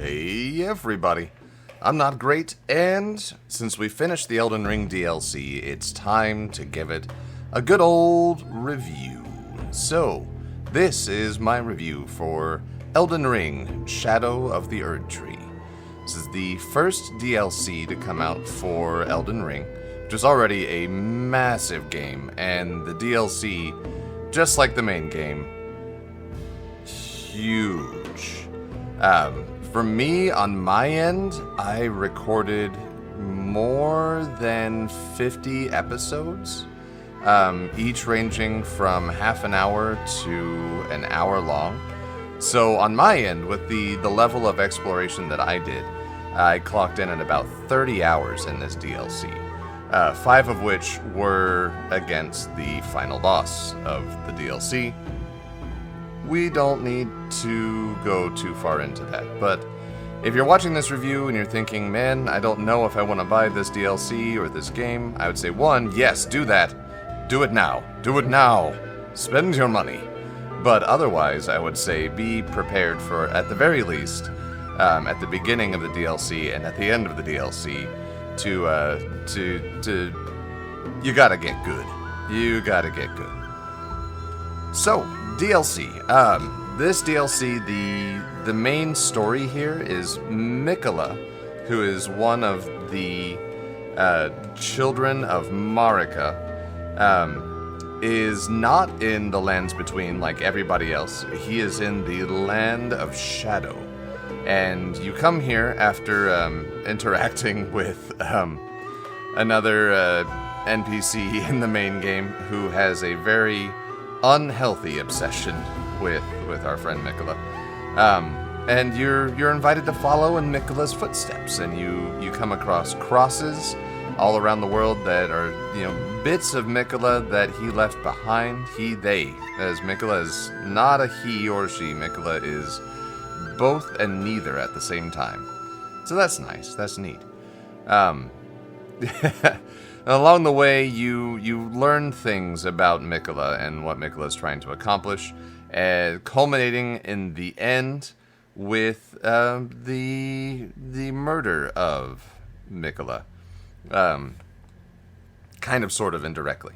Hey everybody, I'm Not Great, and since we finished the Elden Ring DLC, it's time to give it a good old review. So, this is my review for Elden Ring, Shadow of the Erdtree. This is the first DLC to come out for Elden Ring, which is already a massive game, and the DLC, just like the main game, huge. For me, on my end, I recorded more than 50 episodes, each ranging from half an hour to an hour long. So on my end, with the level of exploration that I did, I clocked in at about 30 hours in this DLC, 5 of which were against the final boss of the DLC. We don't need to go too far into that, but if you're watching this review and you're thinking, man, I don't know if I want to buy this DLC or this game, I would say, 1, yes, do that. Do it now. Do it now. Spend your money. But otherwise, I would say be prepared for, at the very least, at the beginning of the DLC and at the end of the DLC, you gotta get good. You gotta get good. So, DLC. This DLC, the main story here is Miquella, who is one of the children of Marika, is not in the Lands Between like everybody else. He is in the Land of Shadow. And you come here after interacting with another NPC in the main game who has a very unhealthy obsession with our friend Miquella. And you're invited to follow in Miquella's footsteps, and you come across crosses all around the world that are, bits of Miquella that he left behind. They, as Miquella is not a he or she. Miquella is both and neither at the same time. So that's nice. That's neat. Along the way, you learn things about Miquella and what Miquella is trying to accomplish, culminating in the end with the murder of Miquella, kind of, sort of, indirectly.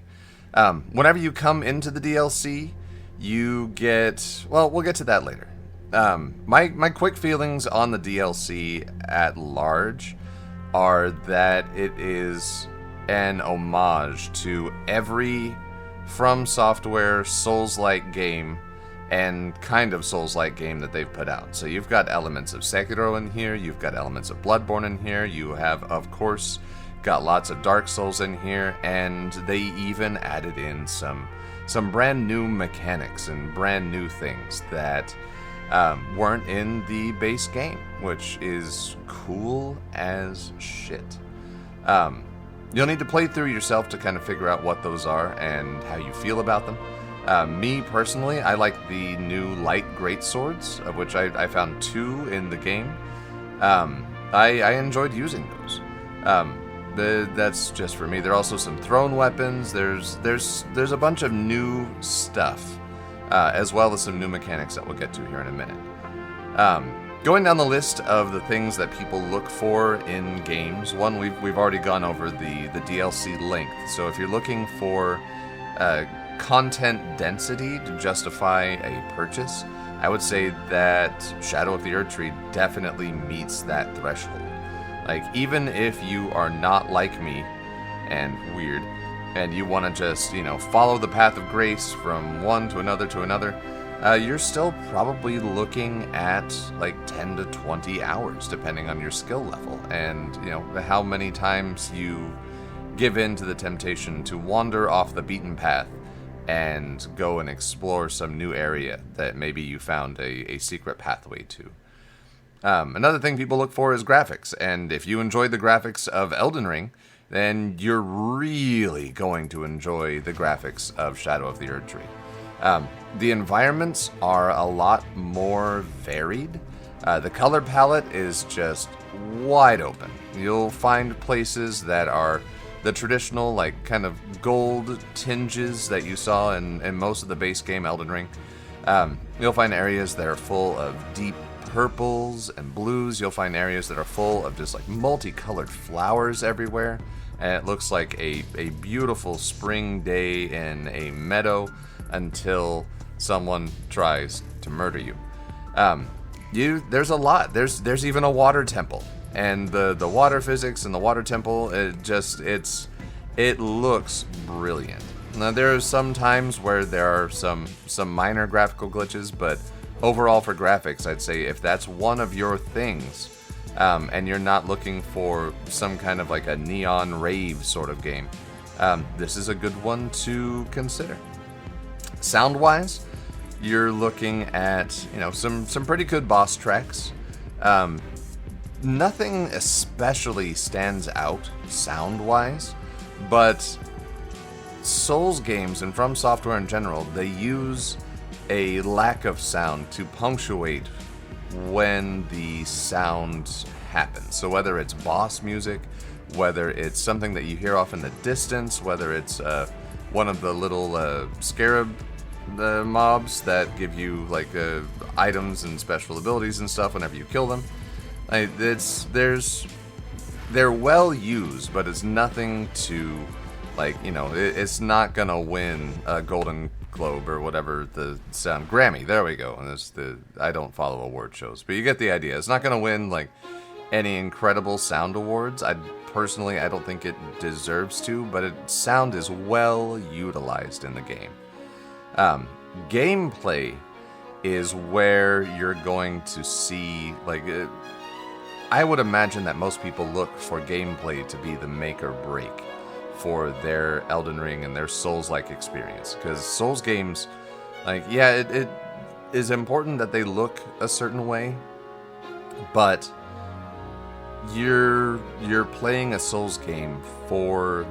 Whenever you come into the DLC, you get... Well, we'll get to that later. My quick feelings on the DLC at large are that it is an homage to every From Software Souls-like game and kind of Souls-like game that they've put out. So you've got elements of Sekiro in here, you've got elements of Bloodborne in here, you have, of course, got lots of Dark Souls in here, and they even added in some brand new mechanics and brand new things that weren't in the base game, which is cool as shit. You'll need to play through yourself to kind of figure out what those are and how you feel about them. Me, personally, I like the new light greatswords, of which I found 2 in the game. I enjoyed using those. That's just for me. There are also some thrown weapons. There's a bunch of new stuff, as well as some new mechanics that we'll get to here in a minute. Going down the list of the things that people look for in games, one, we've already gone over the DLC length. So if you're looking for content density to justify a purchase, I would say that Shadow of the Erdtree definitely meets that threshold. Like, even if you are not like me and weird, and you want to just, follow the path of grace from one to another, you're still probably looking at like 10 to 20 hours, depending on your skill level, and, how many times you give in to the temptation to wander off the beaten path and go and explore some new area that maybe you found a secret pathway to. Another thing people look for is graphics, and if you enjoyed the graphics of Elden Ring, then you're really going to enjoy the graphics of Shadow of the Erdtree. The environments are a lot more varied. The color palette is just wide open. You'll find places that are the traditional, like, kind of gold tinges that you saw in most of the base game Elden Ring. You'll find areas that are full of deep purples and blues. You'll find areas that are full of just like multicolored flowers everywhere. And it looks like a beautiful spring day in a meadow until someone tries to murder you. There's a lot. There's even a water temple. And the water physics and the water temple, it looks brilliant. Now, there are some times where there are some minor graphical glitches, but overall for graphics, I'd say if that's one of your things, and you're not looking for some kind of like a neon rave sort of game, this is a good one to consider. Sound-wise, you're looking at, some pretty good boss tracks. Nothing especially stands out sound-wise, but Souls games and From Software in general, they use a lack of sound to punctuate when the sound happens. So whether it's boss music, whether it's something that you hear off in the distance, whether it's one of the little scarab mobs that give you items and special abilities and stuff whenever you kill them. They're well used, but it's nothing to it's not gonna win a Golden Globe or whatever the sound Grammy. There we go. And I don't follow award shows, but you get the idea. It's not gonna win any incredible sound awards. I don't think it deserves to, but sound is well utilized in the game. Gameplay is where you're going to see I would imagine that most people look for gameplay to be the make or break for their Elden Ring and their Souls-like experience. Because Souls games, it is important that they look a certain way, but you're playing a Souls game for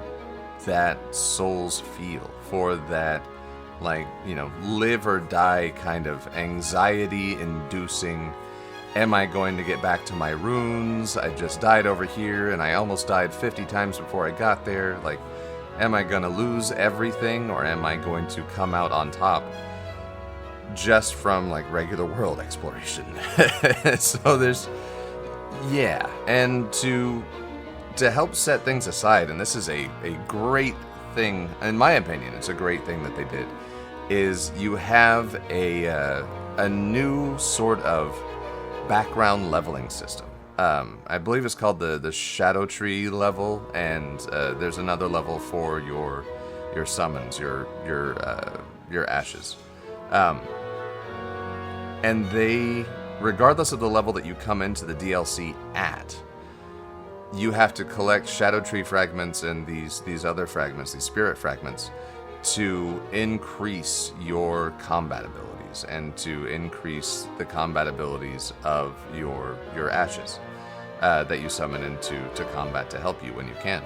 that Souls feel, for that live or die kind of anxiety-inducing. Am I going to get back to my runes? I just died over here, and I almost died 50 times before I got there. Am I going to lose everything, or am I going to come out on top just from, regular world exploration? So and to help set things aside, and this is a great thing, in my opinion, it's a great thing that they did, is you have a new sort of background leveling system. I believe it's called the Shadow Tree level, and there's another level for your summons, your ashes. And they, regardless of the level that you come into the DLC at, you have to collect Shadow Tree fragments and these other fragments, these spirit fragments, to increase your combat abilities and to increase the combat abilities of your ashes that you summon into combat to help you when you can.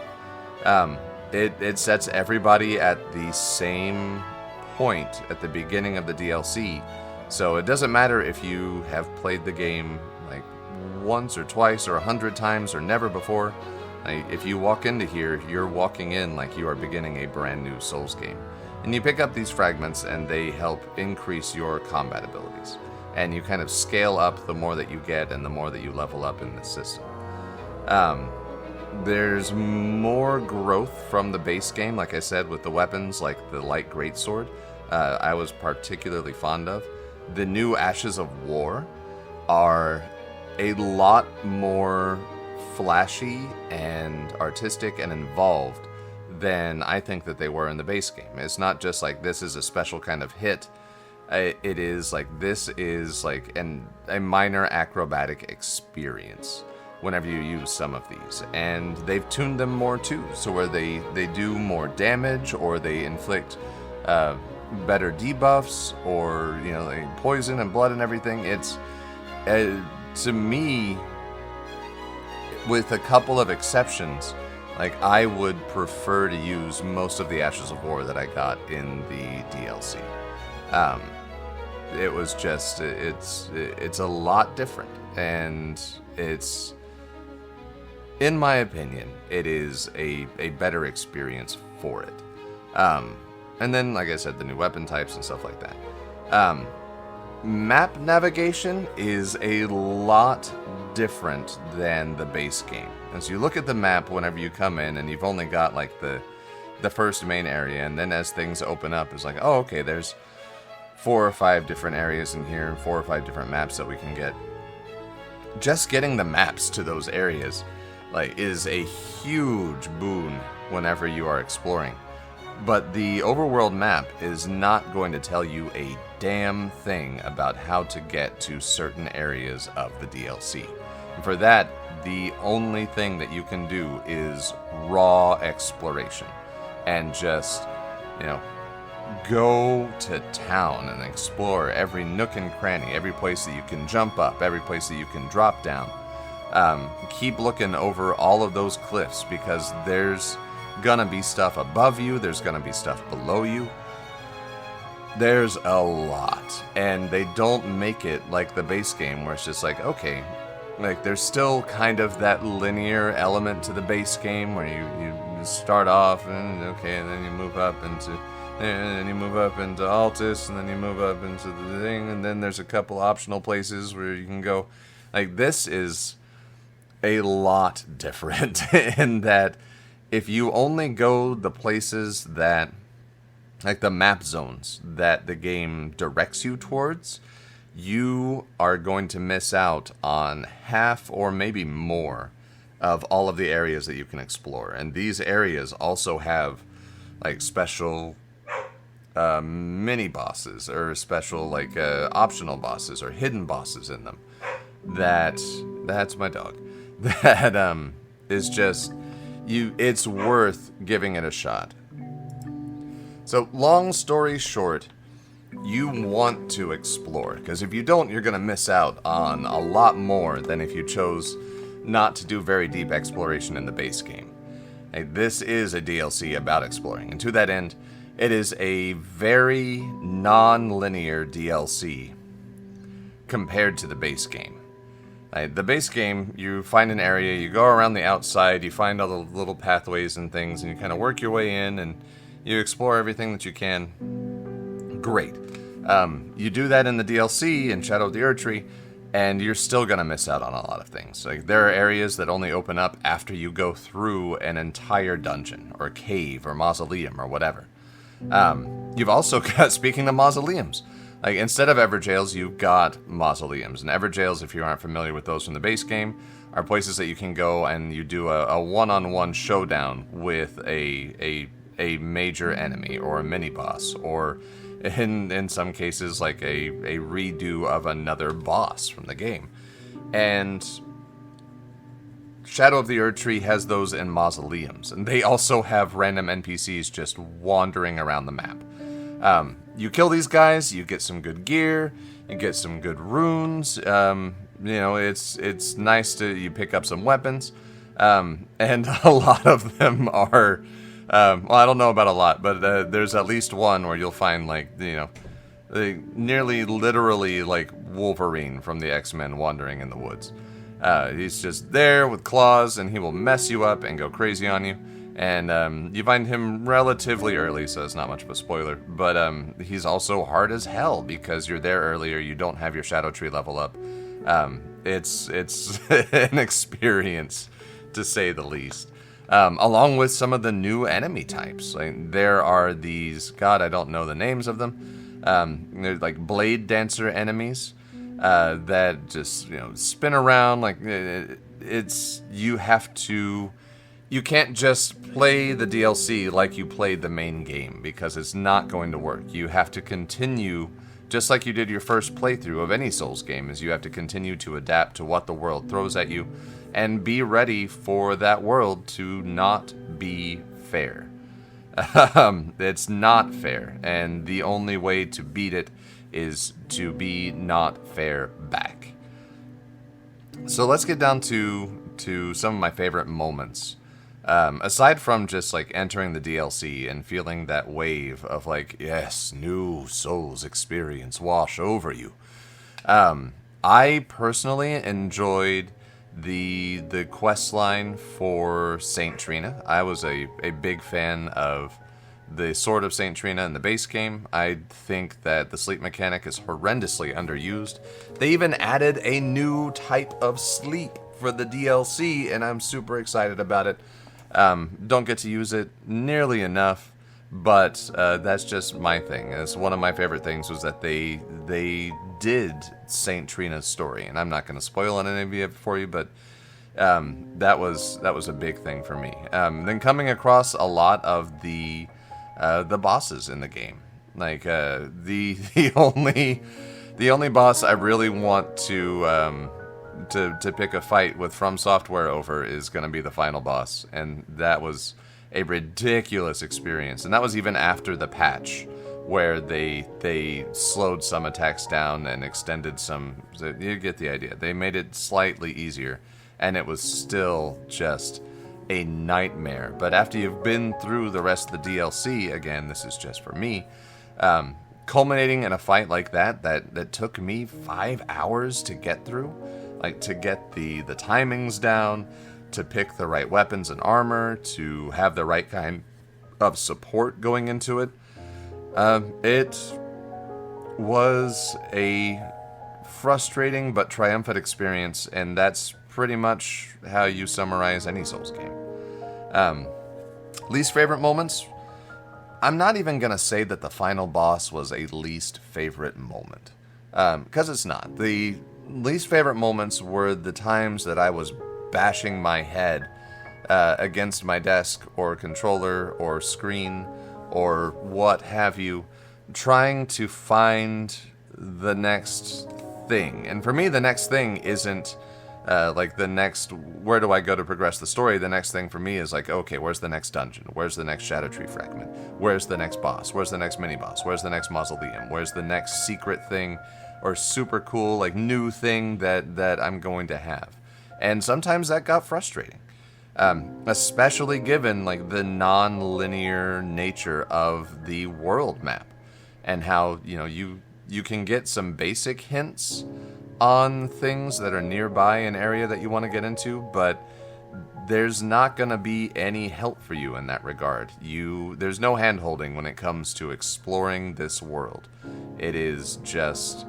It sets everybody at the same point at the beginning of the DLC, so it doesn't matter if you have played the game once or twice or 100 times or never before. If you walk into here, you're walking in like you are beginning a brand new Souls game. And you pick up these fragments and they help increase your combat abilities. And you kind of scale up the more that you get and the more that you level up in this system. There's more growth from the base game, like I said, with the weapons like the light greatsword. I was particularly fond of. The new Ashes of War are a lot more flashy and artistic and involved than I think that they were in the base game. It's not just this is a special kind of hit. It is this is a minor acrobatic experience whenever you use some of these. And they've tuned them more too, so where they do more damage or they inflict better debuffs or poison and blood and everything. It's to me, with a couple of exceptions, I would prefer to use most of the Ashes of War that I got in the DLC. It was just, it's a lot different, and it's, in my opinion, it is a better experience for it. And then, like I said, the new weapon types and stuff like that. map navigation is a lot different than the base game. As you look at the map whenever you come in, and you've only got like the first main area, and then as things open up, it's like, oh, okay, there's 4 or 5 different areas in here, 4 or 5 different maps that we can get. Just getting the maps to those areas, like, is a huge boon whenever you are exploring. But the overworld map is not going to tell you a damn thing about how to get to certain areas of the DLC. And for that, the only thing that you can do is raw exploration. And just, go to town and explore every nook and cranny, every place that you can jump up, every place that you can drop down. Keep looking over all of those cliffs, because there's gonna be stuff above you, there's gonna be stuff below you. There's a lot, and they don't make it like the base game where it's just like, okay, like there's still kind of that linear element to the base game where you start off and okay, and then you move up into Altus, and then you move up into the thing, and then there's a couple optional places where you can go. Like, this is a lot different in that if you only go the places that, like the map zones that the game directs you towards, you are going to miss out on half or maybe more of all of the areas that you can explore. And these areas also have like special mini bosses, or special like optional bosses or hidden bosses in them. That's my dog. That is just it's worth giving it a shot. So, long story short, you want to explore, because if you don't, you're going to miss out on a lot more than if you chose not to do very deep exploration in the base game. Hey, this is a DLC about exploring, and to that end, it is a very non-linear DLC compared to the base game. The base game, you find an area, you go around the outside, you find all the little pathways and things, and you kind of work your way in, and you explore everything that you can. Great. You do that in the DLC, in Shadow of the Erdtree, and you're still going to miss out on a lot of things. Like, there are areas that only open up after you go through an entire dungeon, or cave, or mausoleum, or whatever. You've also got, speaking of mausoleums, like, instead of Everjails, you've got mausoleums. And Everjails, if you aren't familiar with those from the base game, are places that you can go and you do a one-on-one showdown with a major enemy, or a mini-boss, or in some cases, like a redo of another boss from the game. And Shadow of the Erdtree has those in mausoleums, and they also have random NPCs just wandering around the map. You kill these guys, you get some good gear, you get some good runes, it's nice you pick up some weapons, and a lot of them are, I don't know about a lot, but there's at least one where you'll find, like, nearly literally like Wolverine from the X-Men wandering in the woods. He's just there with claws, and he will mess you up and go crazy on you. And you find him relatively early, so it's not much of a spoiler. But he's also hard as hell, because you're there earlier, you don't have your Shadow Tree level up. It's an experience, to say the least. Along with some of the new enemy types. Like, there are these, God, I don't know the names of them. They're like blade dancer enemies. That just, spin around, like, you can't just play the DLC like you played the main game, because it's not going to work. You have to continue, just like you did your first playthrough of any Souls game, is you have to continue to adapt to what the world throws at you, and be ready for that world to not be fair. It's not fair, and the only way to beat it is to be not fair back. So let's get down to some of my favorite moments. Aside from just like entering the DLC and feeling that wave of like, yes, new Souls experience wash over you. I personally enjoyed the quest line for Saint Trina. I was a big fan of the Sword of St. Trina in the base game. I think that the sleep mechanic is horrendously underused. They even added a new type of sleep for the DLC, and I'm super excited about it. Don't get to use it nearly enough, but that's just my thing. It's one of my favorite things was that they did St. Trina's story, and I'm not going to spoil any of it for you, but that was a big thing for me. Then coming across a lot of the bosses in the game, like the only boss I really want to pick a fight with From Software over is going to be the final boss, and that was a ridiculous experience. And that was even after the patch, where they slowed some attacks down and extended some. You get the idea. They made it slightly easier, and it was still just a nightmare. But after you've been through the rest of the DLC, again, this is just for me, culminating in a fight like that took me 5 hours to get through, like to get the timings down, to pick the right weapons and armor, to have the right kind of support going into it. It was a frustrating but triumphant experience, and that's pretty much how you summarize any Souls game. Least favorite moments? I'm not even going to say that the final boss was a least favorite moment, because it's not. The least favorite moments were the times that I was bashing my head against my desk or controller or screen or what have you, trying to find the next thing. And for me, the next thing isn't like the next, where do I go to progress the story? The next thing for me is like, okay, where's the next dungeon? Where's the next Erdtree fragment? Where's the next boss? Where's the next mini-boss? Where's the next mausoleum? Where's the next secret thing or super cool, like, new thing that I'm going to have? And sometimes that got frustrating. Especially given, like, the non-linear nature of the world map. And how, you can get some basic hints on things that are nearby an area that you want to get into, but there's not going to be any help for you in that regard. There's no hand-holding when it comes to exploring this world. It is just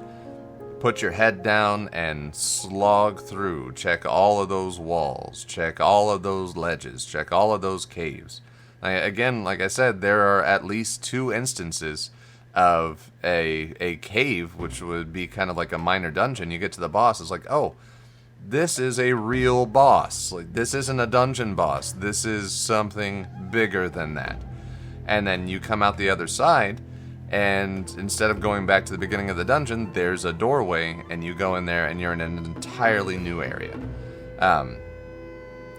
put your head down and slog through. Check all of those walls. Check all of those ledges. Check all of those caves. Again, like I said, there are at least 2 instances of a cave, which would be kind of like a minor dungeon. You get to the boss, it's like, oh, this is a real boss. Like, this isn't a dungeon boss. This is something bigger than that. And then you come out the other side, and instead of going back to the beginning of the dungeon, there's a doorway, and you go in there, and you're in an entirely new area.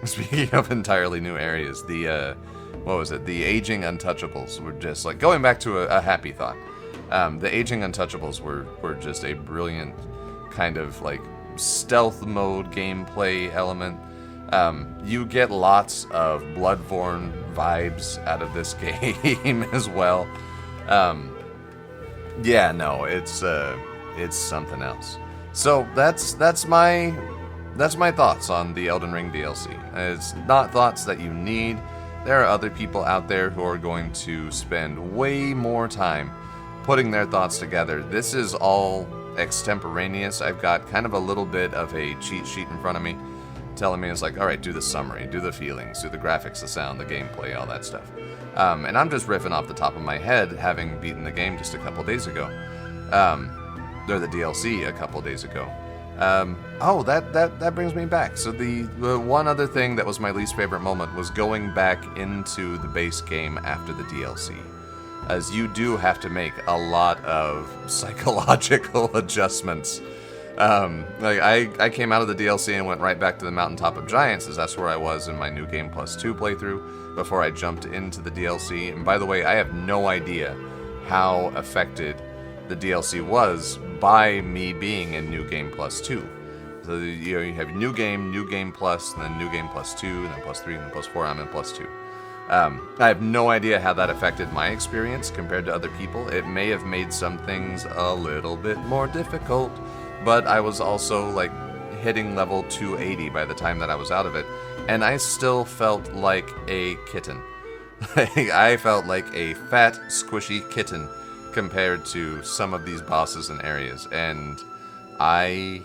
Speaking of entirely new areas, the Aging Untouchables were just, like, going back to a happy thought. The Aging Untouchables were just a brilliant kind of, like, stealth mode gameplay element. You get lots of Bloodborne vibes out of this game as well. It's something else. So that's my thoughts on the Elden Ring DLC. It's not thoughts that you need. There are other people out there who are going to spend way more time putting their thoughts together. This is all extemporaneous. I've got kind of a little bit of a cheat sheet in front of me telling me, it's like, all right, do the summary, do the feelings, do the graphics, the sound, the gameplay, all that stuff. And I'm just riffing off the top of my head, having beaten the game just a couple days ago. Or the DLC a couple days ago. That brings me back. So the one other thing that was my least favorite moment was going back into the base game after the DLC. As you do have to make a lot of psychological adjustments. I came out of the DLC and went right back to the Mountaintop of Giants, as that's where I was in my New Game Plus 2 playthrough, before I jumped into the DLC. And by the way, I have no idea how affected the DLC was by me being in New Game Plus 2. So, you have New Game Plus, and then New Game Plus 2, and then Plus 3, and then Plus 4, I'm in Plus 2. I have no idea how that affected my experience compared to other people. It may have made some things a little bit more difficult, but I was also, like, hitting level 280 by the time that I was out of it, and I still felt like a kitten. I felt like a fat, squishy kitten compared to some of these bosses and areas, and I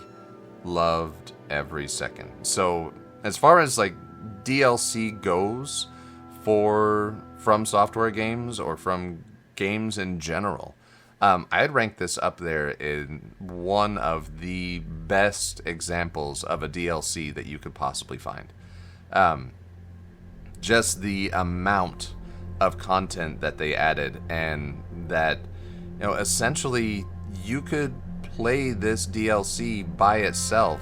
loved every second. So, as far as like DLC goes for From Software games or from games in general, I'd rank this up there in one of the best examples of a DLC that you could possibly find. Just the amount of content that they added, and that, essentially you could play this DLC by itself,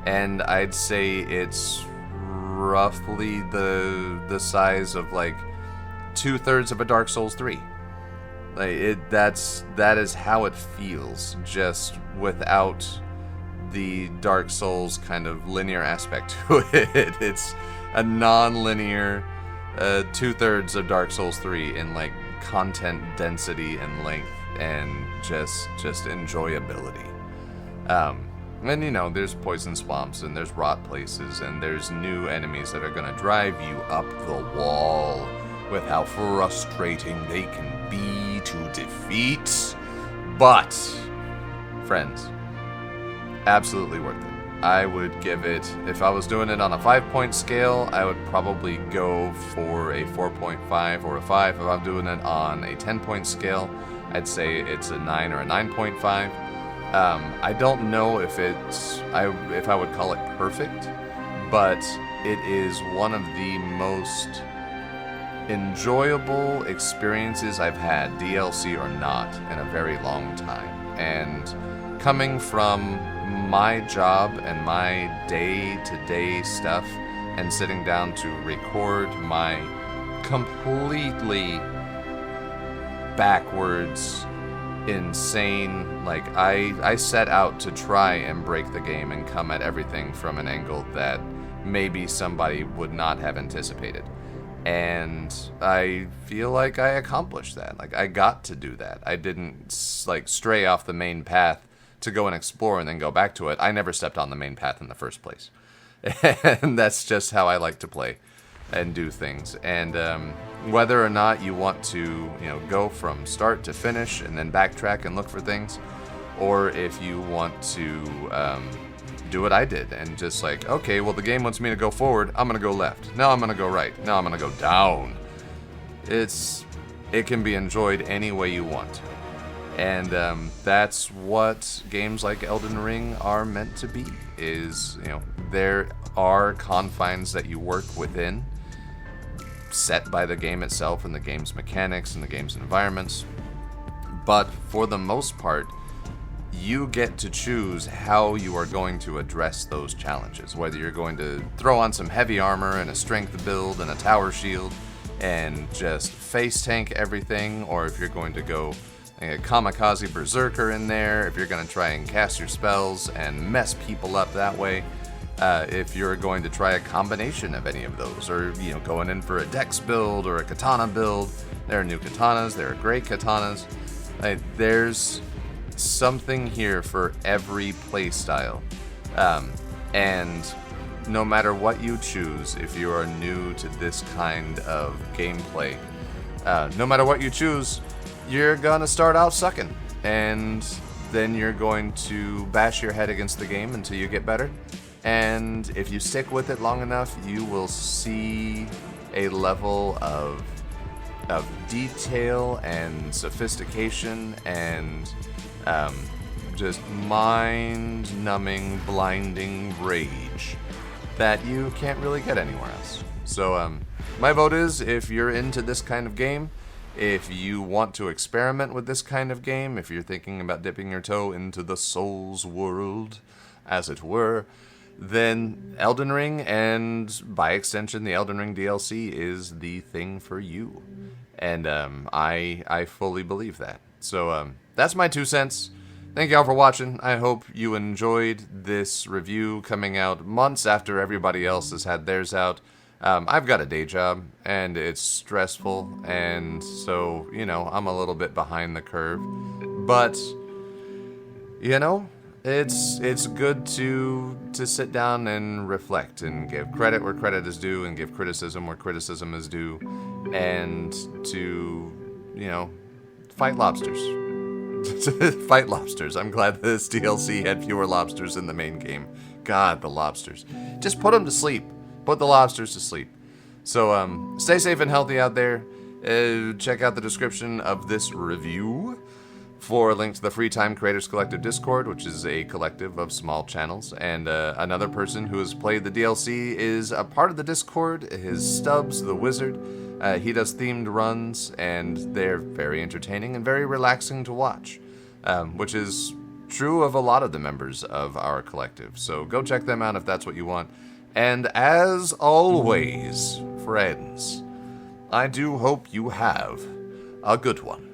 and I'd say it's roughly the size of like 2/3 of a Dark Souls 3. Like that is how it feels, just without the Dark Souls kind of linear aspect to it. It's a non-linear 2/3 of Dark Souls 3 in like content density and length and just enjoyability. And there's poison swamps and there's rot places and there's new enemies that are gonna drive you up the wall with how frustrating they can be to defeat. But, friends, absolutely worth it. I would give it, if I was doing it on a 5-point scale, I would probably go for a 4.5 or a 5. If I'm doing it on a 10-point scale, I'd say it's a 9 or a 9.5. I don't know if I would call it perfect, but it is one of the most enjoyable experiences I've had, DLC or not, in a very long time. And coming from my job and my day-to-day stuff and sitting down to record my completely backwards, insane, like I set out to try and break the game and come at everything from an angle that maybe somebody would not have anticipated. And I feel like I accomplished that. Like, I got to do that. I didn't, stray off the main path to go and explore and then go back to it. I never stepped on the main path in the first place. And that's just how I like to play and do things. And whether or not you want to, go from start to finish and then backtrack and look for things, or if you want to do what I did and just okay, well, the game wants me to go forward, I'm going to go left. Now I'm going to go right. Now I'm going to go down. It can be enjoyed any way you want to. And that's what games like Elden Ring are meant to be, is, there are confines that you work within, set by the game itself and the game's mechanics and the game's environments. But for the most part, you get to choose how you are going to address those challenges. Whether you're going to throw on some heavy armor and a strength build and a tower shield and just face tank everything, or if you're going to go a kamikaze berserker in there, if you're going to try and cast your spells and mess people up that way, if you're going to try a combination of any of those, or going in for a dex build or a katana build. There are new katanas, there are great katanas. There's something here for every play style, and no matter what you choose, if you are new to this kind of gameplay, no matter what you choose, you're gonna start out sucking, and then you're going to bash your head against the game until you get better. And if you stick with it long enough, you will see a level of detail and sophistication and just mind-numbing, blinding rage that you can't really get anywhere else. So my vote is, if you're into this kind of game, if you want to experiment with this kind of game, if you're thinking about dipping your toe into the Souls world, as it were, then Elden Ring, and by extension the Elden Ring DLC, is the thing for you. And I fully believe that. So that's my 2 cents. Thank y'all for watching. I hope you enjoyed this review coming out months after everybody else has had theirs out. I've got a day job, and it's stressful, and so, I'm a little bit behind the curve. But, It's good to sit down and reflect and give credit where credit is due and give criticism where criticism is due, and to, fight lobsters. Fight lobsters. I'm glad this DLC had fewer lobsters in the main game. God, the lobsters. Just put them to sleep. Put the lobsters to sleep. So, stay safe and healthy out there. Check out the description of this review for a link to the Free Time Creators Collective Discord, which is a collective of small channels. And another person who has played the DLC is a part of the Discord, is Stubbs the Wizard. He does themed runs, and they're very entertaining and very relaxing to watch, which is true of a lot of the members of our collective. So go check them out if that's what you want. And as always, friends, I do hope you have a good one.